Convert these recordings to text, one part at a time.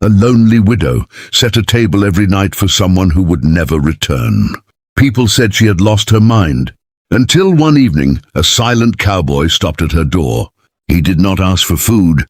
a lonely widow, set a table every night for someone who would never return. People said she had lost her mind, until one evening a silent cowboy stopped at her door. He did not ask for food.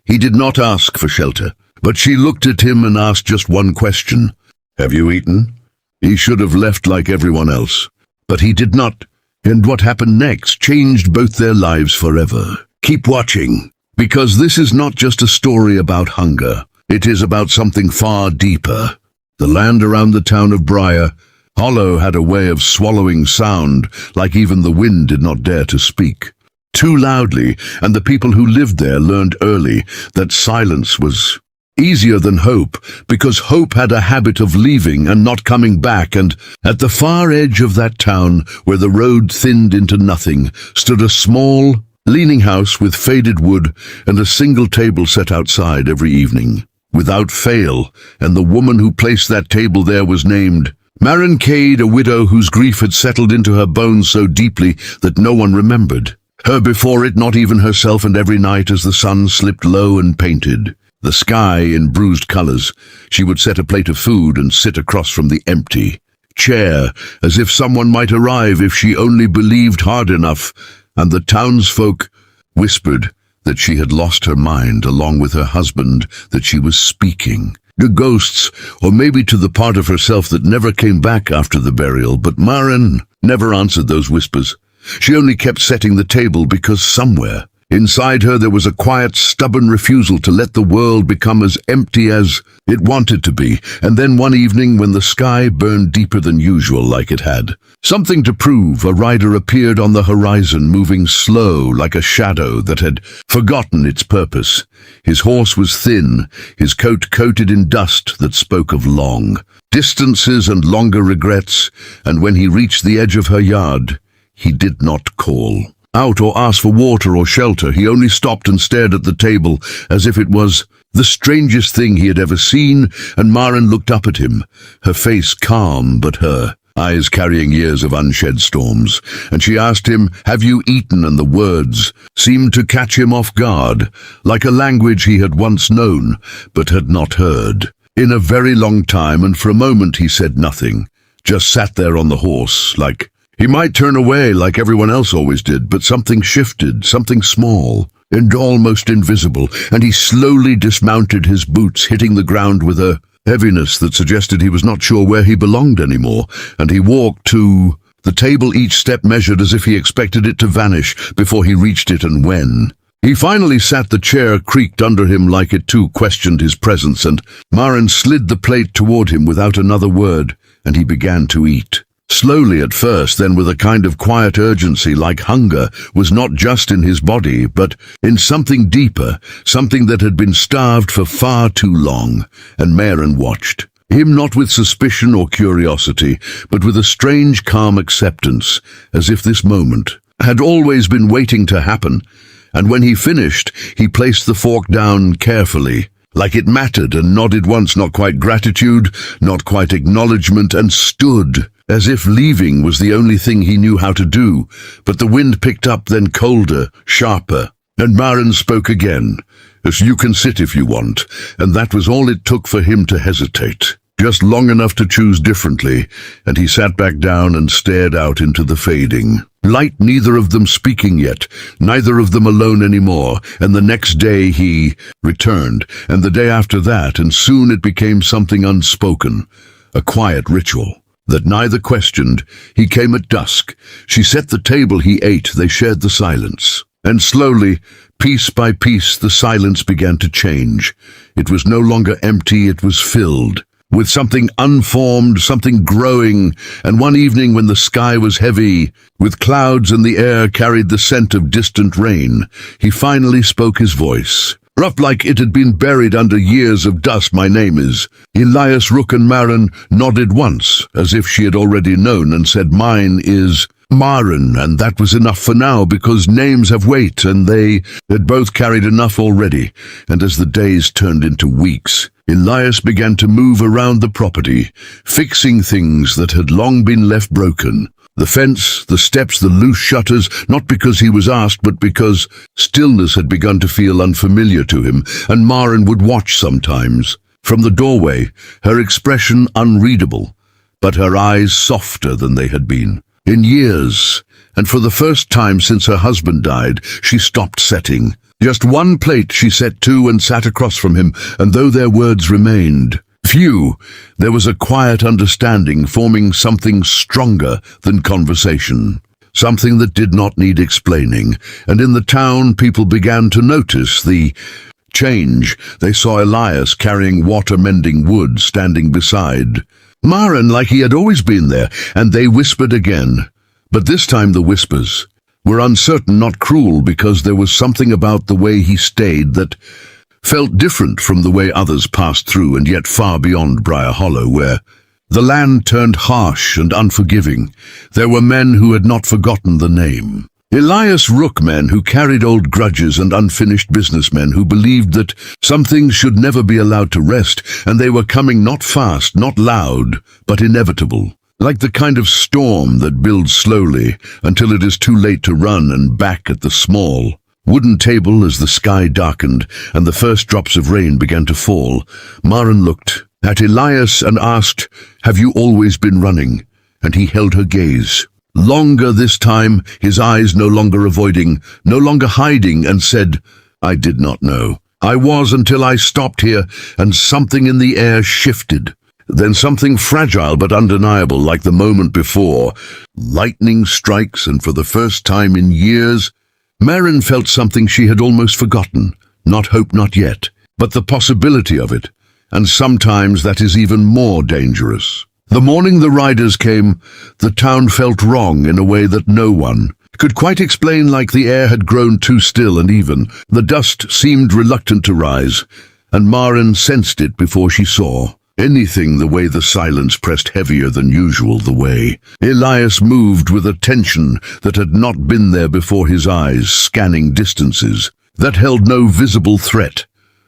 He did not ask for shelter. But she looked at him and asked just one question. "Have you eaten?" He should have left like everyone else. But he did not. And what happened next changed both their lives forever. Keep watching, because this is not just a story about hunger. It is about something far deeper. The land around the town of Briar Hollow had a way of swallowing sound, like even the wind did not dare to speak too loudly, and the people who lived there learned early that silence was easier than hope, because hope had a habit of leaving and not coming back. And at the far edge of that town, where the road thinned into nothing, stood a small, leaning house with faded wood and a single table set outside every evening, without fail, and the woman who placed that table there was named Marin Cade, a widow whose grief had settled into her bones so deeply that no one remembered her before it, not even herself. And every night as the sun slipped low and painted the sky in bruised colors, she would set a plate of food and sit across from the empty chair, as if someone might arrive if she only believed hard enough. And the townsfolk whispered that she had lost her mind, along with her husband, that she was speaking to ghosts, or maybe to the part of herself that never came back after the burial. But Marin never answered those whispers. She only kept setting the table, because somewhere inside her there was a quiet, stubborn refusal to let the world become as empty as it wanted to be. And then one evening, when the sky burned deeper than usual, like it had something to prove, a rider appeared on the horizon, moving slow like a shadow that had forgotten its purpose. His horse was thin, his coat coated in dust that spoke of long distances and longer regrets. And when he reached the edge of her yard, he did not call out or ask for water or shelter. He only stopped and stared at the table as if it was the strangest thing he had ever seen. And Marin looked up at him, her face calm but her eyes carrying years of unshed storms. And she asked him, "Have you eaten?" And the words seemed to catch him off guard, like a language he had once known but had not heard in a very long time. And for a moment he said nothing, just sat there on the horse, like he might turn away like everyone else always did. But something shifted, something small and almost invisible, and he slowly dismounted, his boots hitting the ground with a heaviness that suggested he was not sure where he belonged anymore. And he walked to the table, each step measured as if he expected it to vanish before he reached it. And when he finally sat, the chair creaked under him like it too questioned his presence. And Marin slid the plate toward him without another word, and he began to eat. Slowly at first, then with a kind of quiet urgency, like hunger was not just in his body, but in something deeper, something that had been starved for far too long. And Marin watched him, not with suspicion or curiosity, but with a strange calm acceptance, as if this moment had always been waiting to happen. And when he finished, he placed the fork down carefully, like it mattered, and nodded once, not quite gratitude, not quite acknowledgement, and stood as if leaving was the only thing he knew how to do. But the wind picked up, then colder, sharper, and Marin spoke again, as "You can sit if you want." And that was all it took for him to hesitate, just long enough to choose differently. And he sat back down and stared out into the fading light, neither of them speaking yet, neither of them alone anymore. And the next day he returned, and the day after that, and soon it became something unspoken, a quiet ritual that neither questioned. He came at dusk. She set the table, he ate, they shared the silence. And slowly, piece by piece, the silence began to change. It was no longer empty, it was filled with something unformed, something growing. And one evening, when the sky was heavy with clouds and the air carried the scent of distant rain, he finally spoke, his voice rough like it had been buried under years of dust. "My name is Elias Rook." And Marin nodded once, as if she had already known, and said, "Mine is Marin." And that was enough for now, because names have weight, and they had both carried enough already. And as the days turned into weeks, Elias began to move around the property, fixing things that had long been left broken. The fence, the steps, the loose shutters, not because he was asked, but because stillness had begun to feel unfamiliar to him. And Marin would watch sometimes, From the doorway, her expression unreadable, but her eyes softer than they had been. In years, and for the first time since her husband died, she stopped setting. Just one plate she set to and sat across from him, and though their words remained few, there was a quiet understanding forming something stronger than conversation. Something that did not need explaining, and in the town people began to notice the change. They saw Elias carrying water-mending wood standing beside Maren like he had always been there, and they whispered again. But this time the whispers were uncertain, not cruel, because there was something about the way he stayed that felt different from the way others passed through, and yet far beyond Briar Hollow, where the land turned harsh and unforgiving. There were men who had not forgotten the name. Elias Rook, men who carried old grudges, and unfinished businessmen who believed that some things should never be allowed to rest, and they were coming, not fast, not loud, but inevitable. Like the kind of storm that builds slowly until it is too late to run, and back at the small wooden table as the sky darkened and the first drops of rain began to fall, Maren looked at Elias and asked, "Have you always been running?" And he held her gaze. Longer this time, his eyes no longer avoiding, no longer hiding, and said, "I did not know. I was until I stopped here, and something in the air shifted. Then something fragile but undeniable, like the moment before. Lightning strikes, and for the first time in years, Maren felt something she had almost forgotten. Not hope, not yet, but the possibility of it. And sometimes that is even more dangerous. The morning the riders came, the town felt wrong in a way that no one could quite explain, like the air had grown too still and even. The dust seemed reluctant to rise, and Maren sensed it before she saw anything. The way the silence pressed heavier than usual, the way Elias moved with a tension that had not been there before, his eyes scanning distances that held no visible threat.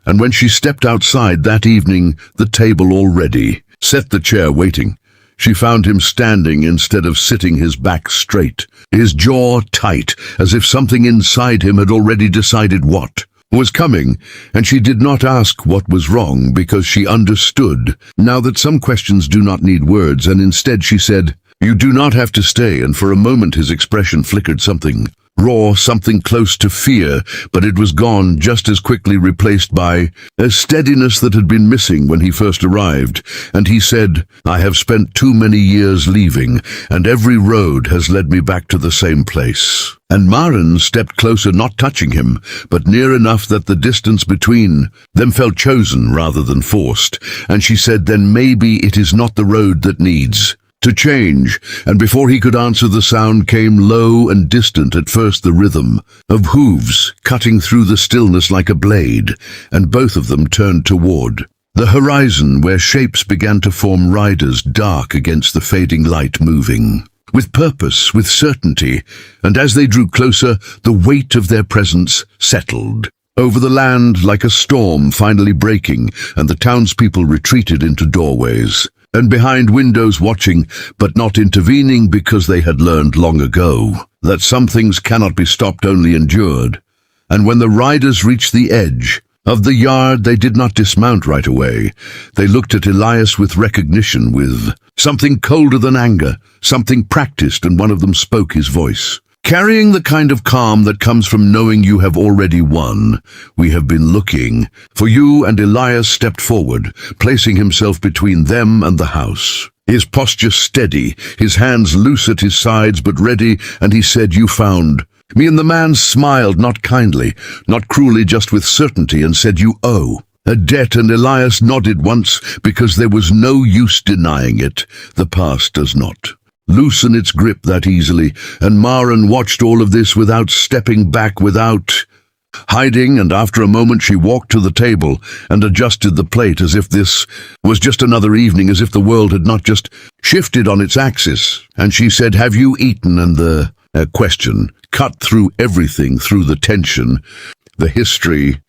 And when she stepped outside that evening, the table already set, the chair waiting. She found him standing instead of sitting, his back straight, his jaw tight, as if something inside him had already decided what was coming, and she did not ask what was wrong, because she understood now that some questions do not need words, and instead she said, "You do not have to stay." And for a moment his expression flickered, something raw, something close to fear, but it was gone just as quickly, replaced by a steadiness that had been missing when he first arrived. And he said, "I have spent too many years leaving, and every road has led me back to the same place." And Maren stepped closer, not touching him, but near enough that the distance between them felt chosen rather than forced. And she said, "Then maybe it is not the road that needs to change." And before he could answer, the sound came low and distant, at first the rhythm of hooves cutting through the stillness like a blade, and both of them turned toward the horizon, where shapes began to form, riders dark against the fading light, moving with purpose, with certainty. And as they drew closer, the weight of their presence settled over the land like a storm finally breaking, and the townspeople retreated into doorways and behind windows, watching but not intervening, because they had learned long ago that some things cannot be stopped, only endured. And when the riders reached the edge of the yard, they did not dismount right away. They looked at Elias with recognition, with something colder than anger, something practiced, and one of them spoke, his voice carrying the kind of calm that comes from knowing you have already won. "We have been looking for you." And Elias stepped forward, placing himself between them and the house, his posture steady, his hands loose at his sides but ready, and he said, "You found me." And the man smiled, not kindly, not cruelly, just with certainty, and said, "You owe a debt." And Elias nodded once, because there was no use denying it. The past does not loosen its grip that easily, and Maren watched all of this without stepping back, without hiding. And after a moment she walked to the table and adjusted the plate, as if this was just another evening, as if the world had not just shifted on its axis. And she said, "Have you eaten?" And the question cut through everything, through the tension, the history,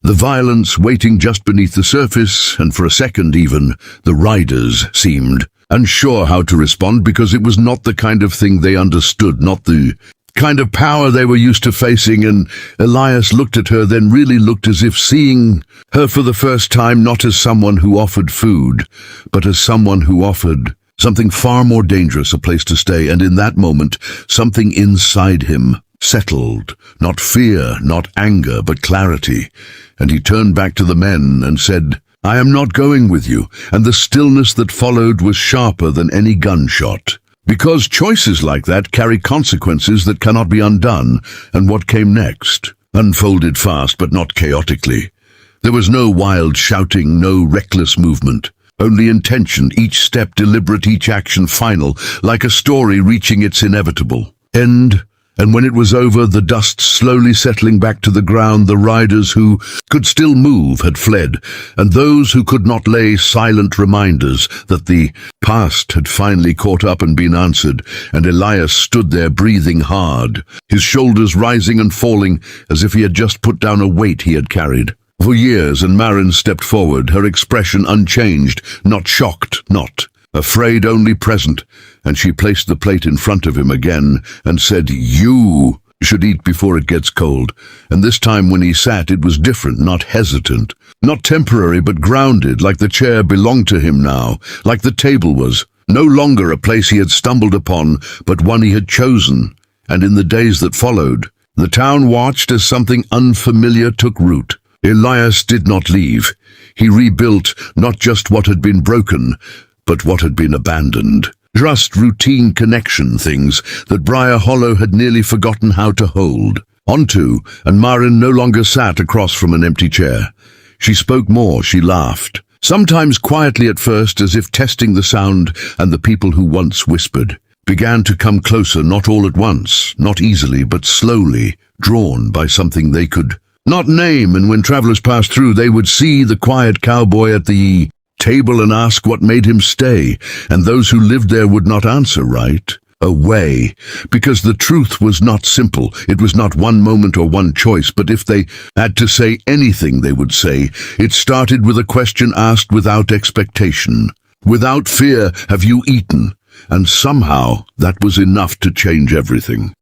the violence waiting just beneath the surface. And for a second even, the riders seemed unsure how to respond, because it was not the kind of thing they understood, not the kind of power they were used to facing, and Elias looked at her, then really looked as if seeing her for the first time, not as someone who offered food, but as someone who offered something far more dangerous, a place to stay. And in that moment, something inside him settled, not fear, not anger, but clarity. And he turned back to the men and said, "I am not going with you." And the stillness that followed was sharper than any gunshot. Because choices like that carry consequences that cannot be undone. And what came next unfolded fast, but not chaotically. There was no wild shouting, no reckless movement. Only intention, each step deliberate, each action final, like a story reaching its inevitable end. And when it was over, the dust slowly settling back to the ground, the riders who could still move had fled, and those who could not lay silent reminders that the past had finally caught up and been answered. And Elias stood there breathing hard, his shoulders rising and falling as if he had just put down a weight he had carried for years. And Marin stepped forward, her expression unchanged, not shocked, not afraid, only present, and she placed the plate in front of him again and said, "You should eat before it gets cold." And this time when he sat, it was different, not hesitant, not temporary, but grounded, like the chair belonged to him now, like the table was no longer a place he had stumbled upon, but one he had chosen. And in the days that followed, the town watched as something unfamiliar took root. Elias did not leave. He rebuilt not just what had been broken, but what had been abandoned. Just routine connection, things that Briar Hollow had nearly forgotten how to hold onto. And Marin no longer sat across from an empty chair. She spoke more, she laughed, sometimes quietly at first, as if testing the sound, and the people who once whispered began to come closer, not all at once, not easily, but slowly, drawn by something they could not name. And when travelers passed through, they would see the quiet cowboy at the table and ask what made him stay, and those who lived there would not answer right away, because the truth was not simple. It was not one moment or one choice, but if they had to say anything, they would say it started with a question asked without expectation, without fear. "Have you eaten?" And somehow that was enough to change everything.